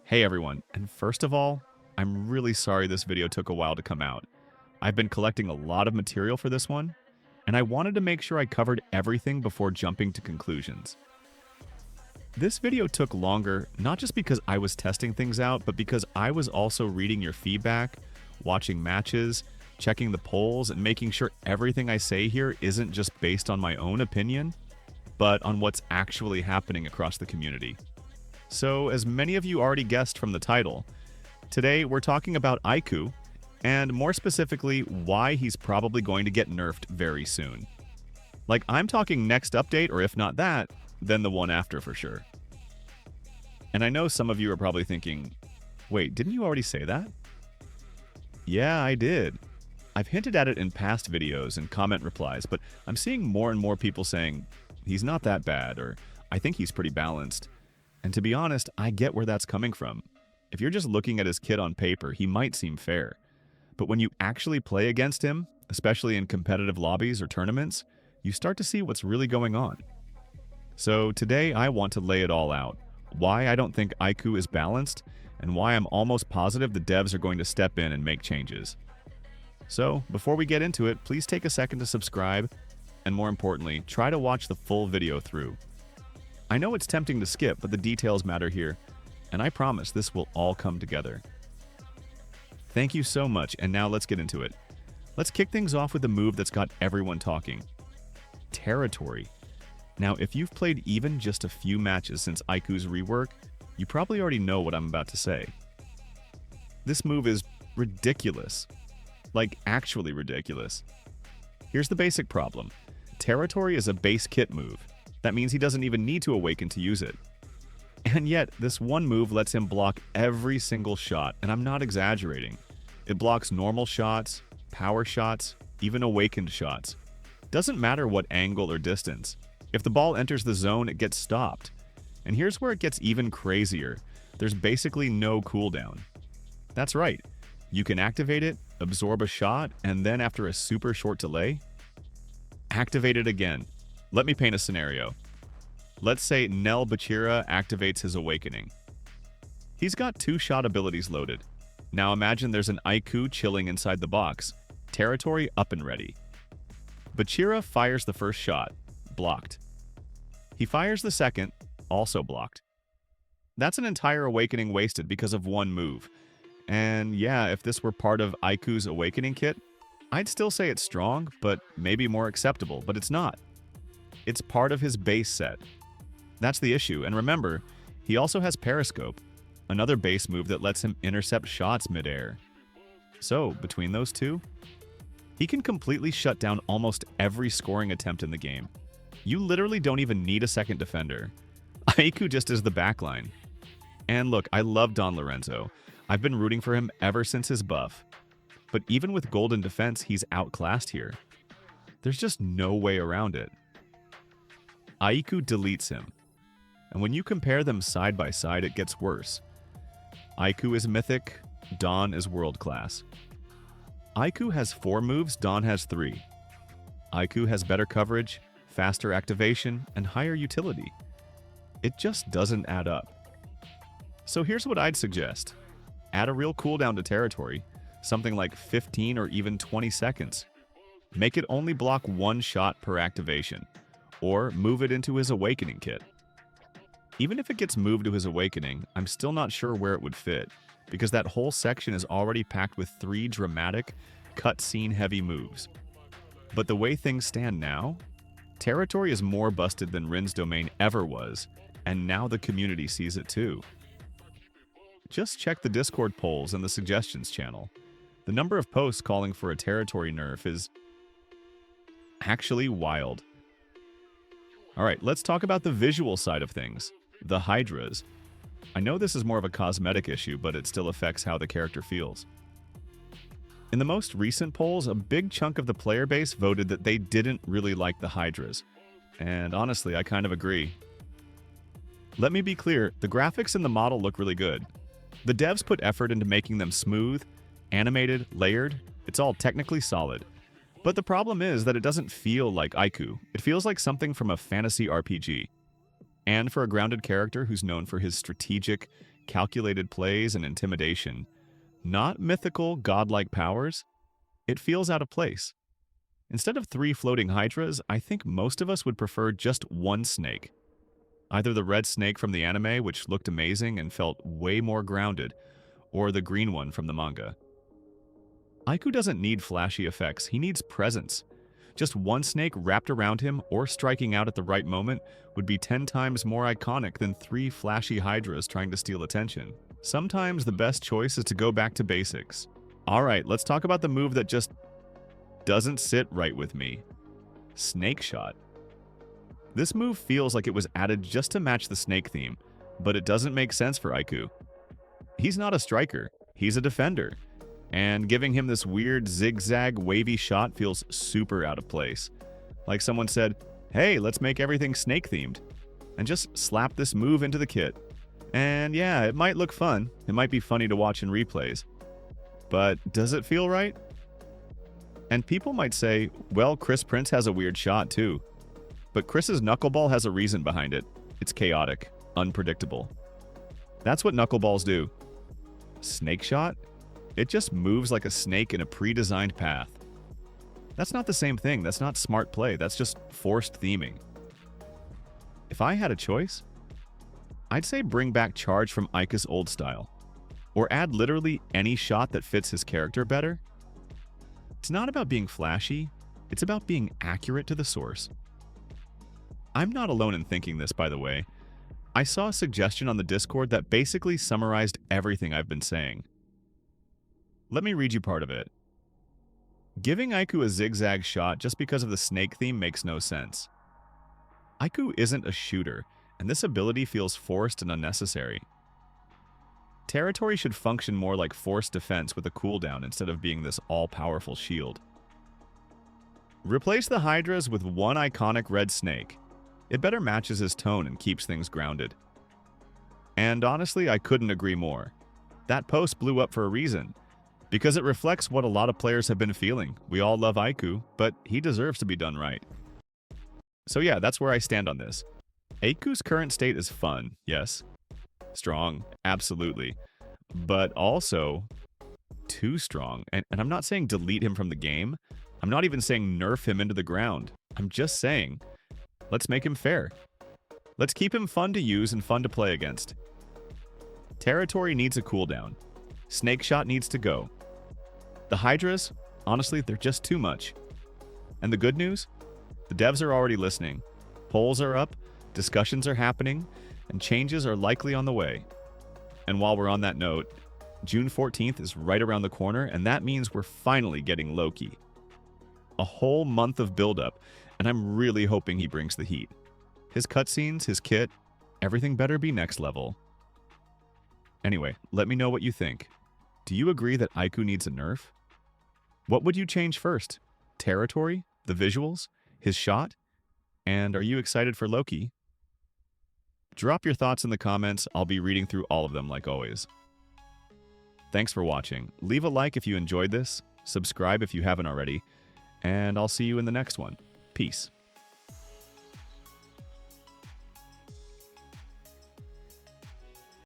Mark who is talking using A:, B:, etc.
A: Hey everyone, and first of all, I'm really sorry this video took a while to come out. I've been collecting a lot of material for this one, and I wanted to make sure I covered everything before jumping to conclusions. This video took longer, not just because I was testing things out, but because I was also reading your feedback, watching matches, checking the polls, and making sure everything I say here isn't just based on my own opinion, but on what's actually happening across the community. So, as many of you already guessed from the title, today we're talking about Aiku, and more specifically, why he's probably going to get nerfed very soon. Like, I'm talking next update, or if not that, then the one after for sure. And I know some of you are probably thinking, wait, didn't you already say that? Yeah, I did. I've hinted at it in past videos and comment replies, but I'm seeing more and more people saying, he's not that bad, or I think he's pretty balanced. And to be honest, I get where that's coming from. If you're just looking at his kit on paper, he might seem fair. But when you actually play against him, especially in competitive lobbies or tournaments, you start to see what's really going on. So today I want to lay it all out. Why I don't think Aiku is balanced, and why I'm almost positive the devs are going to step in and make changes. So before we get into it, please take a second to subscribe, and more importantly, try to watch the full video through. I know it's tempting to skip, but the details matter here, and I promise this will all come together. Thank you so much, and now let's get into it. Let's kick things off with a move that's got everyone talking. Territory. Now, if you've played even just a few matches since Aiku's rework, you probably already know what I'm about to say. This move is ridiculous. Like, actually ridiculous. Here's the basic problem. Territory is a base kit move. That means he doesn't even need to awaken to use it. And yet, this one move lets him block every single shot, and I'm not exaggerating. It blocks normal shots, power shots, even awakened shots. Doesn't matter what angle or distance. If the ball enters the zone, it gets stopped. And here's where it gets even crazier. There's basically no cooldown. That's right. You can activate it, absorb a shot, and then after a super short delay, activate it again. Let me paint a scenario. Let's say Nel Bachira activates his awakening. He's got 2 shot abilities loaded. Now imagine there's an Aiku chilling inside the box. Territory up and ready. Bachira fires the first shot. Blocked. He fires the second. Also blocked. That's an entire awakening wasted because of one move. And yeah, if this were part of Aiku's awakening kit, I'd still say it's strong, but maybe more acceptable, but it's not. It's part of his base set. That's the issue, and remember, he also has Periscope, another base move that lets him intercept shots midair. So, between those two, he can completely shut down almost every scoring attempt in the game. You literally don't even need a second defender. Aiku just is the backline. And look, I love Don Lorenzo. I've been rooting for him ever since his buff. But even with golden defense, he's outclassed here. There's just no way around it. Aiku deletes him. And when you compare them side by side, it gets worse. Aiku is mythic, Don is world class. Aiku has 4 moves, Don has 3. Aiku has better coverage, faster activation, and higher utility. It just doesn't add up. So here's what I'd suggest. Add a real cooldown to territory, something like 15 or even 20 seconds. Make it only block 1 shot per activation. Or move it into his awakening kit. Even if it gets moved to his awakening, I'm still not sure where it would fit, because that whole section is already packed with 3 dramatic, cutscene heavy moves. But the way things stand now, territory is more busted than Rin's domain ever was, and now the community sees it too. Just check the Discord polls and the suggestions channel. The number of posts calling for a territory nerf is actually wild. Alright, let's talk about the visual side of things. The Hydras. I know this is more of a cosmetic issue, but it still affects how the character feels. In the most recent polls, a big chunk of the player base voted that they didn't really like the Hydras. And honestly, I kind of agree. Let me be clear, the graphics in the model look really good. The devs put effort into making them smooth, animated, layered. It's all technically solid. But the problem is that it doesn't feel like Aiku. It feels like something from a fantasy RPG. And for a grounded character who's known for his strategic, calculated plays and intimidation, not mythical, godlike powers, it feels out of place. Instead of 3 floating hydras, I think most of us would prefer just one snake. Either the red snake from the anime, which looked amazing and felt way more grounded, or the green one from the manga. Aiku doesn't need flashy effects, he needs presence. Just one snake wrapped around him or striking out at the right moment would be 10 times more iconic than 3 flashy hydras trying to steal attention. Sometimes the best choice is to go back to basics. Alright, let's talk about the move that just doesn't sit right with me. Snake Shot. This move feels like it was added just to match the snake theme, but it doesn't make sense for Aiku. He's not a striker, he's a defender. And giving him this weird zigzag wavy shot feels super out of place. Like someone said, hey, let's make everything snake themed, and just slap this move into the kit. And yeah, it might look fun, it might be funny to watch in replays. But does it feel right? And people might say, well, Chris Prince has a weird shot too. But Chris's knuckleball has a reason behind it. It's chaotic, unpredictable. That's what knuckleballs do. Snake Shot? It just moves like a snake in a pre-designed path. That's not the same thing, that's not smart play, that's just forced theming. If I had a choice, I'd say bring back Charge from Aika's old style. Or add literally any shot that fits his character better. It's not about being flashy, it's about being accurate to the source. I'm not alone in thinking this, by the way. I saw a suggestion on the Discord that basically summarized everything I've been saying. Let me read you part of it. Giving Aiku a zigzag shot just because of the snake theme makes no sense. Aiku isn't a shooter, and this ability feels forced and unnecessary. Territory should function more like forced defense with a cooldown instead of being this all-powerful shield. Replace the hydras with one iconic red snake. It better matches his tone and keeps things grounded. And honestly, I couldn't agree more. That post blew up for a reason. Because it reflects what a lot of players have been feeling. We all love Aiku, but he deserves to be done right. So yeah, that's where I stand on this. Aiku's current state is fun, yes. Strong, absolutely. But also, too strong. And I'm not saying delete him from the game. I'm not even saying nerf him into the ground. I'm just saying, let's make him fair. Let's keep him fun to use and fun to play against. Territory needs a cooldown. Snake Shot needs to go. The hydras, honestly, they're just too much. And the good news? The devs are already listening. Polls are up, discussions are happening, and changes are likely on the way. And while we're on that note, June 14th is right around the corner, and that means we're finally getting Loki. A whole month of build-up, and I'm really hoping he brings the heat. His cutscenes, his kit, everything better be next level. Anyway, let me know what you think. Do you agree that Aiku needs a nerf? What would you change first? Territory? The visuals? His shot? And are you excited for Loki? Drop your thoughts in the comments. I'll be reading through all of them like always. Thanks for watching. Leave a like if you enjoyed this, subscribe if you haven't already, and I'll see you in the next one. Peace.